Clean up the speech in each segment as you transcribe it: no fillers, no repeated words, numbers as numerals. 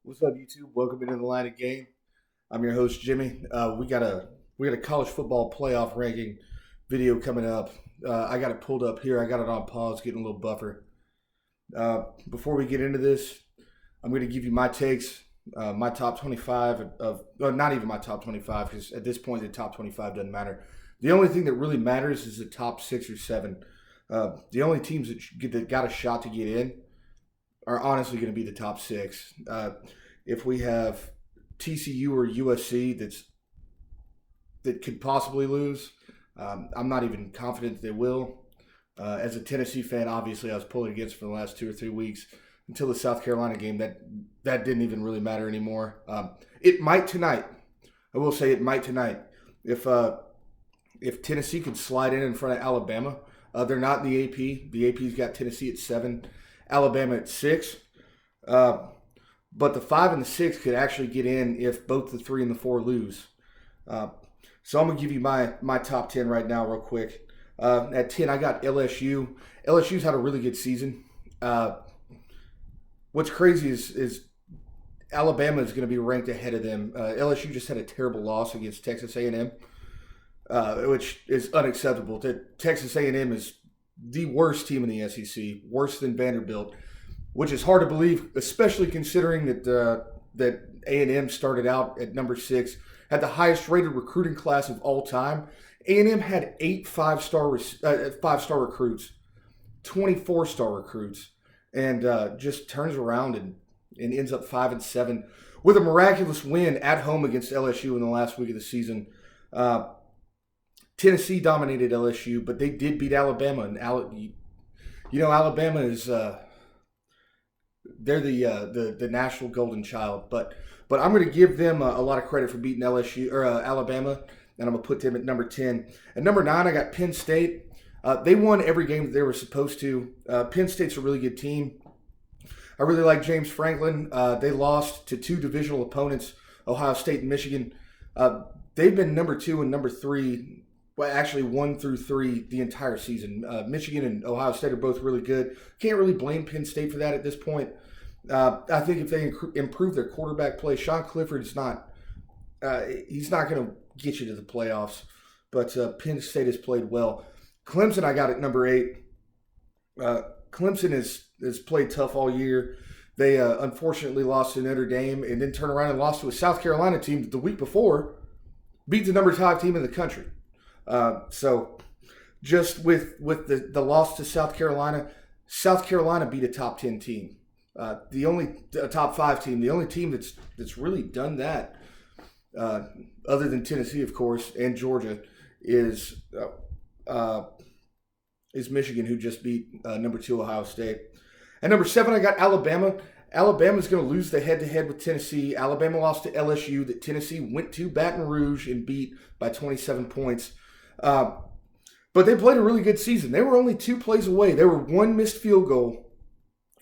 What's up, YouTube? Welcome into the line of game. I'm your host, Jimmy. We got a college football playoff ranking video coming up. I got it pulled up here. I got it on pause, getting a little buffer. Before we get into this, I'm going to give you my takes, my top 25 not even my top 25, because at this point the top 25 doesn't matter. The only thing that really matters is the top 6 or 7. The only teams that got a shot to get in are honestly going to be the top 6. If we have TCU or USC that could possibly lose, I'm not even confident they will. As a Tennessee fan, obviously I was pulling against for the last 2 or 3 weeks until the South Carolina game. That didn't even really matter anymore. It might tonight. I will say it might tonight. If Tennessee could slide in front of Alabama, they're not in the AP. The AP's got Tennessee at 7, Alabama at 6. But the 5 and the 6 could actually get in if both the 3 and the 4 lose. So I'm going to give you my top 10 right now real quick. At 10, I got LSU. LSU's had a really good season. What's crazy is Alabama is going to be ranked ahead of them. LSU just had a terrible loss against Texas A&M, which is unacceptable. Texas A&M is the worst team in the SEC, worse than Vanderbilt, which is hard to believe, especially considering that A&M started out at number 6, had the highest rated recruiting class of all time. A&M had 8 five-star recruits, 24 star recruits, and just turns around and ends up 5 and 7 with a miraculous win at home against LSU in the last week of the season. Tennessee dominated LSU, but they did beat Alabama, and Alabama is they're the national golden child. But I'm going to give them a lot of credit for beating LSU or Alabama, and I'm going to put them at number 10. At number 9, I got Penn State. They won every game that they were supposed to. Penn State's a really good team. I really like James Franklin. They lost to 2 divisional opponents, Ohio State and Michigan. They've been number 2 and number 3. Well, actually 1 through 3 the entire season. Michigan and Ohio State are both really good. Can't really blame Penn State for that at this point. I think if they improve their quarterback play, Sean Clifford is not. He's not going to get you to the playoffs, but Penn State has played well. Clemson, I got at number 8. Clemson has played tough all year. They unfortunately lost to Notre Dame and then turned around and lost to a South Carolina team that the week before beat the number 5 team in the country. So just with the loss to South Carolina beat a top 10 team. A top 5 team. The only team that's really done that, other than Tennessee, of course, and Georgia, is Michigan, who just beat number 2 Ohio State. At number 7, I got Alabama. Alabama's going to lose the head-to-head with Tennessee. Alabama lost to LSU. That Tennessee went to Baton Rouge and beat by 27 points. But they played a really good season. They were only 2 plays away. They were 1 missed field goal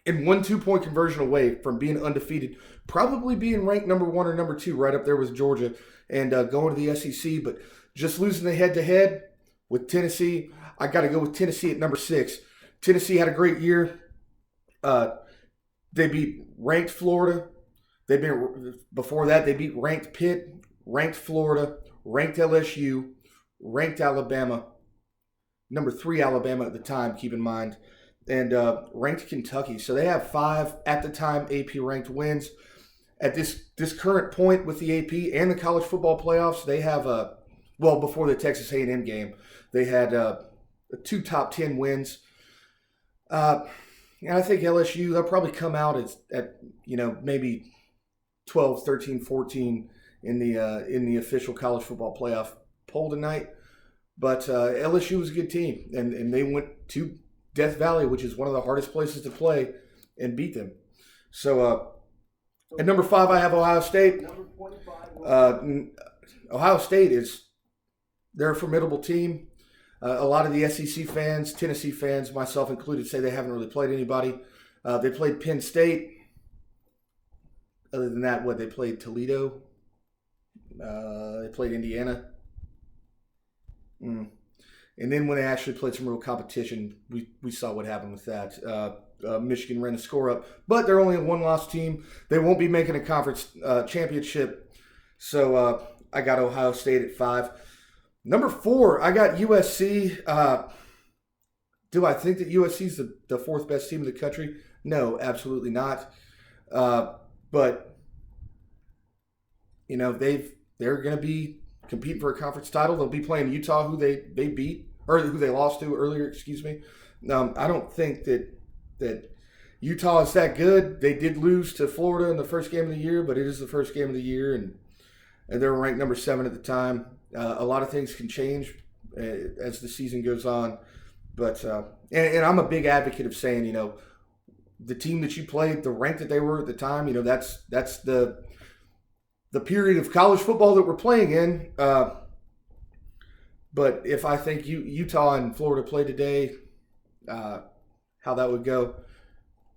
and 1 2-point conversion away from being undefeated, probably being ranked number 1 or number 2 right up there with Georgia and going to the SEC. But just losing the head-to-head with Tennessee, I got to go with Tennessee at number 6. Tennessee had a great year. They beat ranked Florida. Before that, they beat ranked Pitt, ranked Florida, ranked LSU, ranked Alabama, number 3 Alabama at the time, keep in mind, and ranked Kentucky. So they have 5 at the time AP ranked wins. At this current point with the AP and the college football playoffs, they have before the Texas A&M game, they had 2 top 10 wins. And I think LSU, they'll probably come out at maybe 12, 13, 14 in the official college football playoff poll tonight. But LSU was a good team, and they went to Death Valley, which is one of the hardest places to play, and beat them. So at number 5, I have Ohio State. Ohio State they're a formidable team. A lot of the SEC fans, Tennessee fans, myself included, say they haven't really played anybody. They played Penn State. Other than that, they played Toledo. They played Indiana. And then when they actually played some real competition, we saw what happened with that. Michigan ran the score up. But they're only a one-loss team. They won't be making a conference championship. So I got Ohio State at 5. Number 4, I got USC. Do I think that USC is the 4th best team in the country? No, absolutely not. But you know, they're going to be competing for a conference title. They'll be playing Utah, who they beat, or who they lost to earlier, excuse me. I don't think that Utah is that good. They did lose to Florida in the first game of the year, but it is the first game of the year, and they were ranked number 7 at the time. A lot of things can change as the season goes on. But and I'm a big advocate of saying, you know, the team that you played, the rank that they were at the time, you know, that's the period of college football that we're playing in. But if I think Utah and Florida play today, how that would go,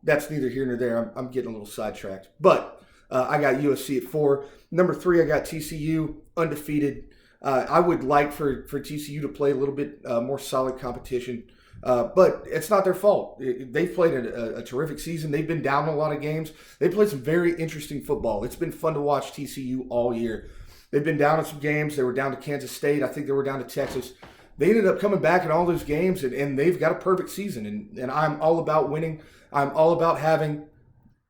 that's neither here nor there. I'm getting a little sidetracked. But I got USC at 4. Number 3, I got TCU, undefeated. I would like for TCU to play a little bit more solid competition. But it's not their fault. They've played a terrific season. They've been down a lot of games. They played some very interesting football. It's been fun to watch TCU all year. They've been down in some games. They were down to Kansas State. I think they were down to Texas. They ended up coming back in all those games, and they've got a perfect season. And I'm all about winning. I'm all about having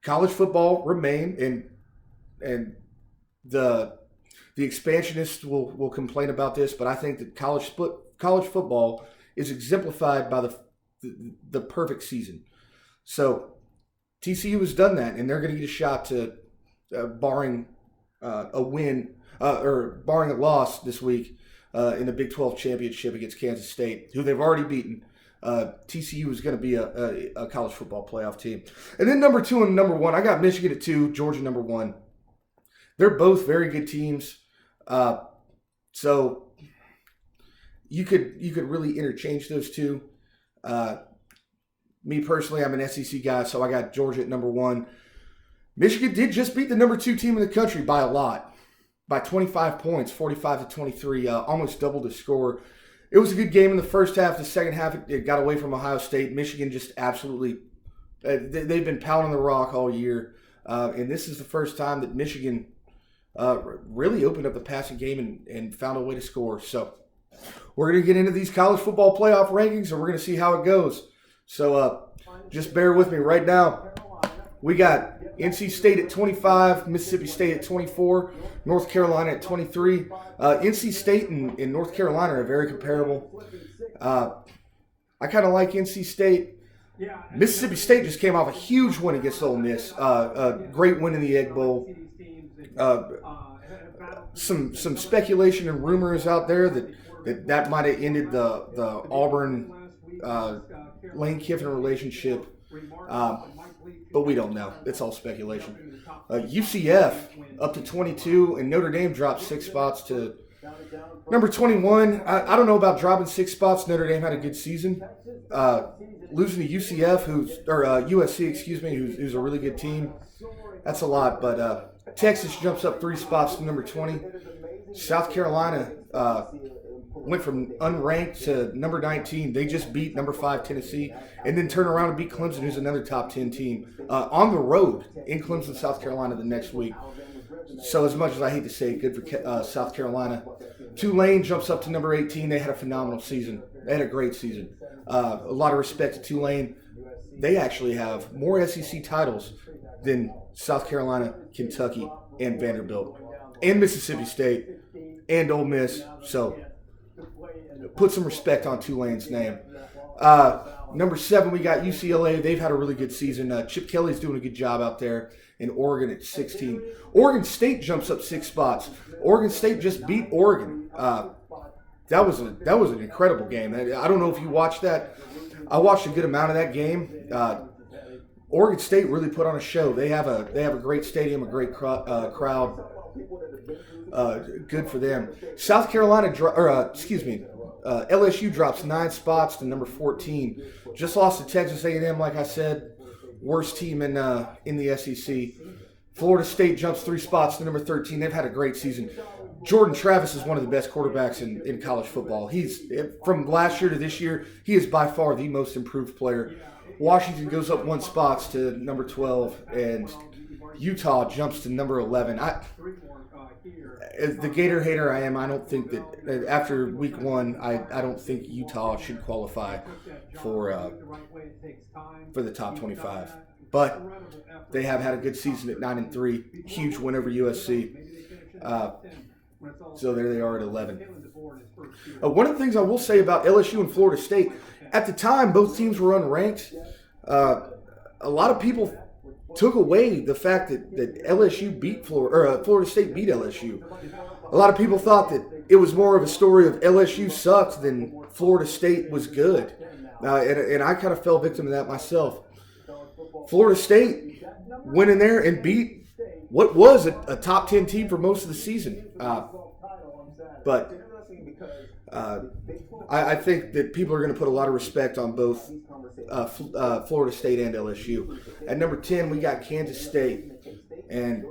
college football remain. And the expansionists will complain about this, but I think that college football is exemplified by the perfect season. So TCU has done that, and they're going to get a shot to, barring a win or barring a loss this week in the Big 12 championship against Kansas State, who they've already beaten. TCU is going to be a college football playoff team. And then number 2 and number 1, I got Michigan at 2, Georgia number 1. They're both very good teams. So you could really interchange those two. Me personally, I'm an SEC guy, so I got Georgia at number 1. Michigan did just beat the number 2 team in the country by a lot, by 25 points, 45-23, almost doubled the score. It was a good game in the first half. The second half, it got away from Ohio State. Michigan just absolutely, they've been pounding the rock all year, and this is the first time that Michigan really opened up the passing game and found a way to score. So we're going to get into these college football playoff rankings, and we're going to see how it goes. So just bear with me right now. We got NC State at 25, Mississippi State at 24, North Carolina at 23. NC State and North Carolina are very comparable. I kind of like NC State. Mississippi State just came off a huge win against Ole Miss. A great win in the Egg Bowl. Some speculation and rumors out there that might have ended the Auburn Lane Kiffin relationship, but we don't know. It's all speculation. UCF up to 22, and Notre Dame dropped 6 spots to number 21. I don't know about dropping 6 spots. Notre Dame had a good season. Losing to UCF, USC, excuse me, who's a really good team. That's a lot, but Texas jumps up 3 spots to number 20. South Carolina went from unranked to number 19. They just beat number 5 Tennessee, and then turn around and beat Clemson, who's another top 10 team, on the road in Clemson, South Carolina the next week. So as much as I hate to say it, good for South Carolina. Tulane jumps up to number 18. They had a phenomenal season. They had a great season. A lot of respect to Tulane. They actually have more SEC titles than South Carolina, Kentucky, and Vanderbilt, and Mississippi State, and Ole Miss. So put some respect on Tulane's name. Number 7, we got UCLA. They've had a really good season. Chip Kelly's doing a good job out there. In Oregon at 16. Oregon State jumps up 6 spots. Oregon State just beat Oregon. That was an incredible game. I don't know if you watched that. I watched a good amount of that game. Oregon State really put on a show. They have a great stadium, a great crowd. Good for them. South Carolina, LSU drops 9 spots to number 14. Just lost to Texas A&M, like I said. Worst team in the SEC. Florida State jumps 3 spots to number 13. They've had a great season. Jordan Travis is one of the best quarterbacks in college football. He's from last year to this year, he is by far the most improved player Washington goes up 1 spot to number 12, and Utah jumps to number 11. As the Gator hater I am, I don't think that after week 1, I don't think Utah should qualify for the top 25. But they have had a good season at 9-3, huge win over USC. So there they are at 11. One of the things I will say about LSU and Florida State, at the time both teams were unranked. A lot of people took away the fact that LSU beat Florida State beat LSU. A lot of people thought that it was more of a story of LSU sucked than Florida State was good. And I kind of fell victim to that myself. Florida State went in there and beat what was a top 10 team for most of the season. But I think that people are going to put a lot of respect on both Florida State and LSU. At number 10, we got Kansas State. And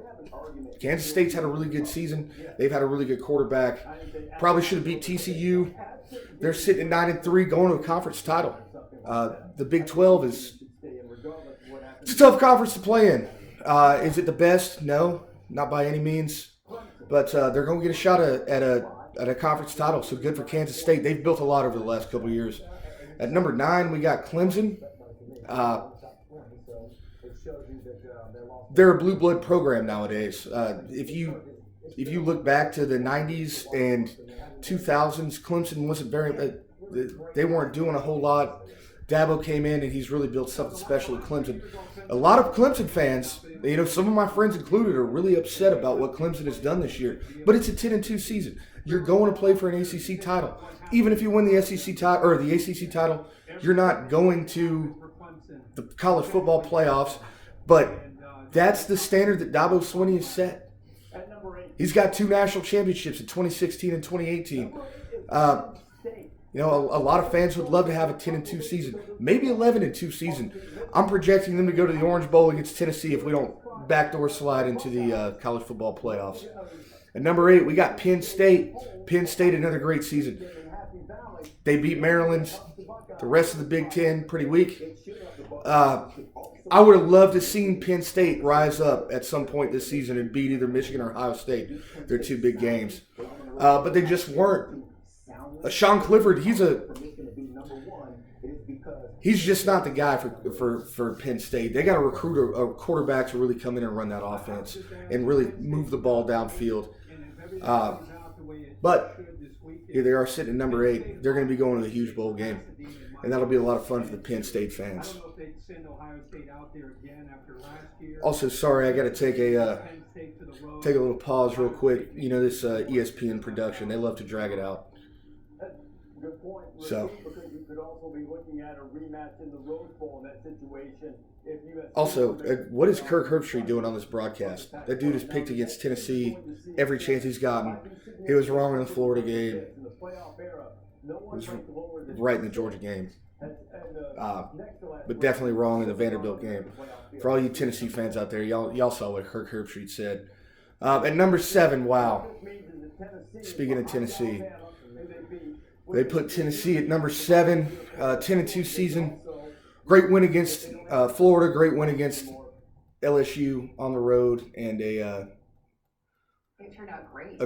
Kansas State's had a really good season. They've had a really good quarterback. Probably should have beat TCU. They're sitting at 9-3 going to a conference title. The Big 12 it's a tough conference to play in. Is it the best? No, not by any means. But they're going to get a shot at a conference title, so good for Kansas State. They've built a lot over the last couple of years. At number 9, we got Clemson. They're a blue blood program nowadays. If you look back to the 90s and 2000s, Clemson wasn't they weren't doing a whole lot. Dabo came in and he's really built something special at Clemson. A lot of Clemson fans, some of my friends included, are really upset about what Clemson has done this year. But it's a 10-2 season. You're going to play for an ACC title. Even if you win the SEC title or the ACC title, you're not going to the college football playoffs. But that's the standard that Dabo Swinney has set. He's got 2 national championships in 2016 and 2018. A lot of fans would love to have a 10-2 season, maybe 11-2 season. I'm projecting them to go to the Orange Bowl against Tennessee if we don't backdoor slide into the college football playoffs. At number 8, we got Penn State. Penn State, another great season. They beat Maryland. The rest of the Big Ten, pretty weak. I would have loved to have seen Penn State rise up at some point this season and beat either Michigan or Ohio State. They're 2 big games. But they just weren't. Sean Clifford, he's just not the guy for Penn State. They got to recruit a quarterback to really come in and run that offense and really move the ball downfield. But here they are sitting at number 8. They're going to be going to a huge bowl game, and that'll be a lot of fun for the Penn State fans. Also, sorry, I got to take a little pause real quick. This ESPN production, they love to drag it out. So, also, what is Kirk Herbstreit doing on this broadcast? That dude has picked against Tennessee every chance he's gotten. He was wrong in the Florida game. He was right in the Georgia game. But definitely wrong in the Vanderbilt game. For all you Tennessee fans out there, y'all saw what Kirk Herbstreit said. At number 7, wow. Speaking of Tennessee, they put Tennessee at number 7, 10-2 season. Great win against Florida, great win against LSU on the road, and it turned out great.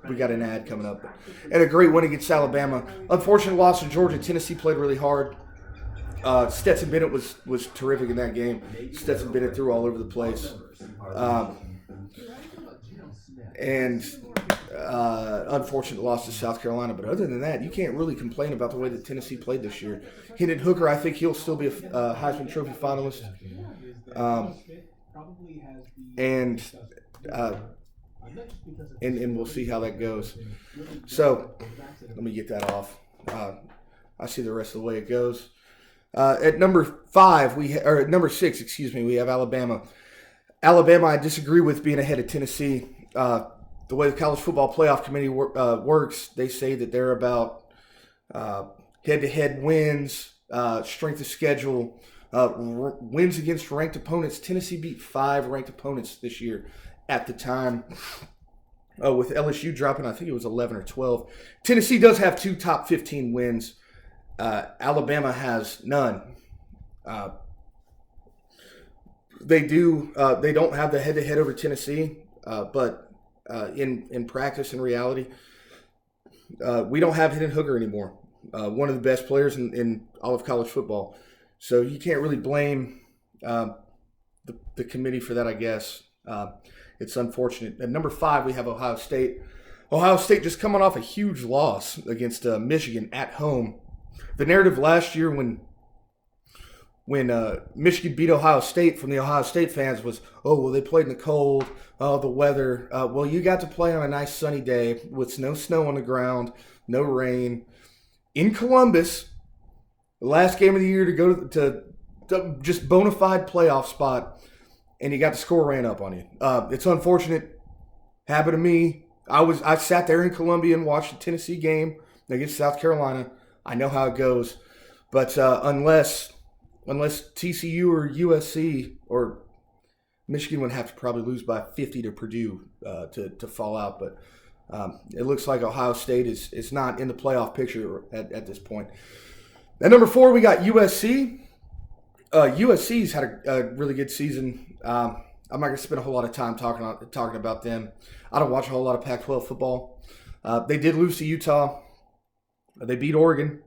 We got an ad coming up. And a great win against Alabama. Unfortunate loss to Georgia. Tennessee played really hard. Stetson Bennett was terrific in that game. Stetson Bennett threw all over the place. Unfortunate loss to South Carolina. But other than that, you can't really complain about the way that Tennessee played this year. Hendon Hooker, I think he'll still be a Heisman Trophy finalist. And we'll see how that goes. So, let me get that off. I see the rest of the way it goes. At number 6, we have Alabama. Alabama, I disagree with being ahead of Tennessee. The way the College Football Playoff Committee works, they say that they're about head-to-head wins, strength of schedule, wins against ranked opponents. Tennessee beat 5 ranked opponents this year at the time. With LSU dropping, I think it was 11 or 12. Tennessee does have 2 top 15 wins. Alabama has none. Uh, they do. They don't have the head-to-head over Tennessee, but in practice, in reality, we don't have Hendon Hooker anymore. One of the best players in all of college football. So you can't really blame the committee for that, I guess. It's unfortunate. At number 5, we have Ohio State. Ohio State just coming off a huge loss against Michigan at home. The narrative last year when Michigan beat Ohio State from the Ohio State fans was, oh, well, they played in the cold, oh, the weather. Well, you got to play on a nice sunny day with no snow on the ground, no rain. In Columbus, the last game of the year to go to just bona fide playoff spot, and you got the score ran up on you. It's unfortunate. Happened to me. I sat there in Columbia and watched the Tennessee game against South Carolina. I know how it goes. But unless TCU or USC or Michigan would have to probably lose by 50 to Purdue to fall out. But it looks like Ohio State is not in the playoff picture at this point. At number 4, we got USC. USC's had a really good season. I'm not going to spend a whole lot of time talking about them. I don't watch a whole lot of Pac-12 football. They did lose to Utah. They beat Oregon.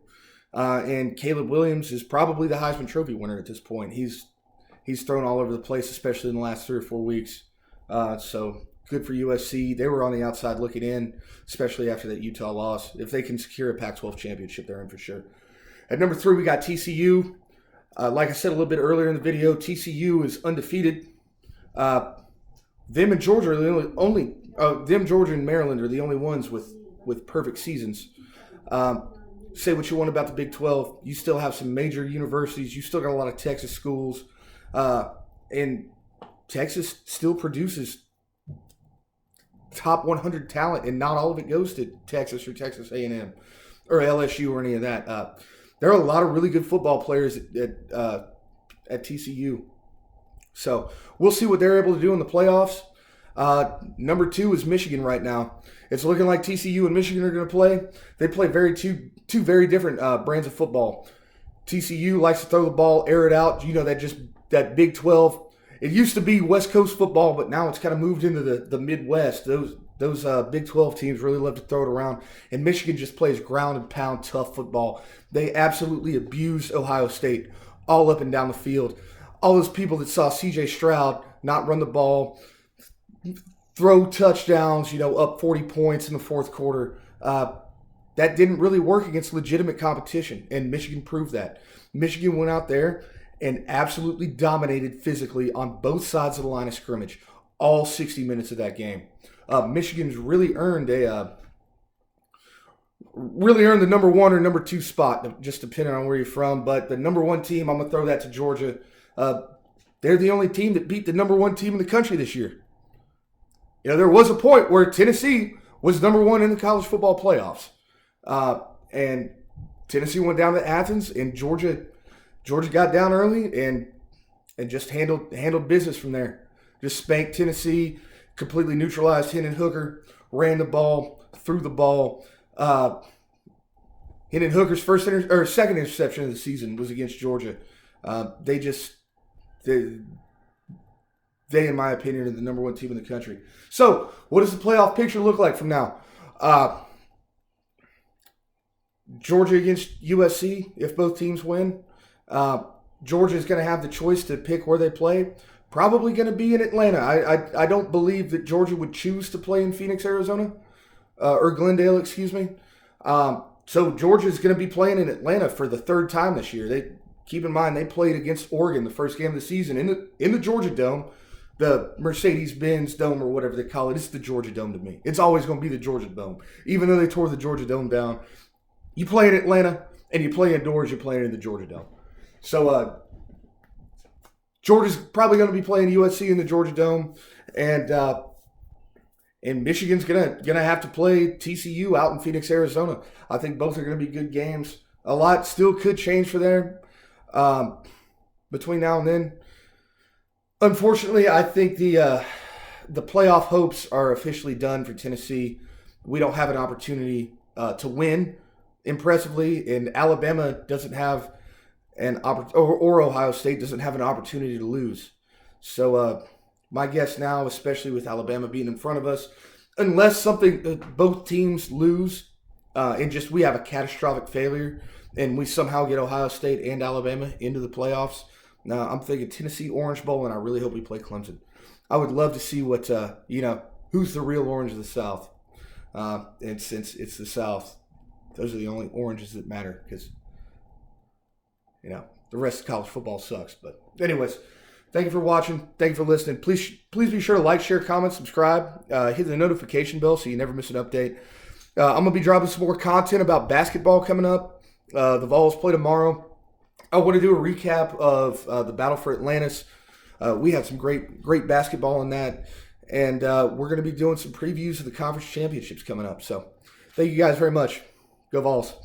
And Caleb Williams is probably the Heisman Trophy winner at this point. He's thrown all over the place, especially in the last 3 or 4 weeks. So good for USC. They were on the outside looking in, especially after that Utah loss. If they can secure a Pac-12 championship, they're in for sure. At number 3, we got TCU. Like I said a little bit earlier in the video, TCU is undefeated. Them and Georgia are the only Georgia and Maryland are the only ones with perfect seasons. Say what you want about the Big 12. You still have some major universities. You still got a lot of Texas schools. And Texas still produces top 100 talent, and not all of it goes to Texas or Texas A&M or LSU or any of that. There are a lot of really good football players at TCU. So we'll see what they're able to do in the playoffs. Number 2 is Michigan right now. It's looking like TCU and Michigan are going to play. They play two very different brands of football. TCU likes to throw the ball, air it out. You know, that Big 12. It used to be West Coast football, but now it's kind of moved into the Midwest. Those Big 12 teams really love to throw it around. And Michigan just plays ground and pound tough football. They absolutely abuse Ohio State all up and down the field. All those people that saw C.J. Stroud not run the ball, throw touchdowns, up 40 points in the fourth quarter. That didn't really work against legitimate competition, and Michigan proved that. Michigan went out there and absolutely dominated physically on both sides of the line of scrimmage, all 60 minutes of that game. Michigan's really earned the number 1 or number 2 spot, just depending on where you're from. But the number 1 team, I'm going to throw that to Georgia. They're the only team that beat the number 1 team in the country this year. There was a point where Tennessee was number 1 in the college football playoffs. And Tennessee went down to Athens, and Georgia got down early and just handled business from there. Just spanked Tennessee, completely neutralized Hendon Hooker, ran the ball, threw the ball. Hendon Hooker's second interception of the season was against Georgia. They, in my opinion, are the number 1 team in the country. So, what does the playoff picture look like from now? Georgia against USC, if both teams win. Georgia is going to have the choice to pick where they play. Probably going to be in Atlanta. I don't believe that Georgia would choose to play in Phoenix, Arizona, or Glendale, excuse me. So Georgia is going to be playing in Atlanta for the 3rd time this year. Keep in mind they played against Oregon the first game of the season in the Georgia Dome, the Mercedes-Benz Dome or whatever they call it. It's the Georgia Dome to me. It's always going to be the Georgia Dome, even though they tore the Georgia Dome down. You play in Atlanta and you play indoors. You're playing in the Georgia Dome. So Georgia's probably going to be playing USC in the Georgia Dome, and Michigan's gonna have to play TCU out in Phoenix, Arizona. I think both are going to be good games. A lot still could change for them between now and then. Unfortunately, I think the playoff hopes are officially done for Tennessee. We don't have an opportunity to win impressively, and Alabama doesn't have or Ohio State doesn't have an opportunity to lose. So my guess now, especially with Alabama being in front of us, unless both teams lose and just we have a catastrophic failure and we somehow get Ohio State and Alabama into the playoffs. Now I'm thinking Tennessee Orange Bowl, and I really hope we play Clemson. I would love to see what who's the real orange of the South. And since it's the South, those are the only oranges that matter because the rest of college football sucks. But anyways, thank you for watching. Thank you for listening. Please be sure to like, share, comment, subscribe. Hit the notification bell so you never miss an update. I'm going to be dropping some more content about basketball coming up. The Vols play tomorrow. I want to do a recap of the Battle for Atlantis. We had some great basketball in that. And we're going to be doing some previews of the conference championships coming up. So thank you guys very much. Go Vols.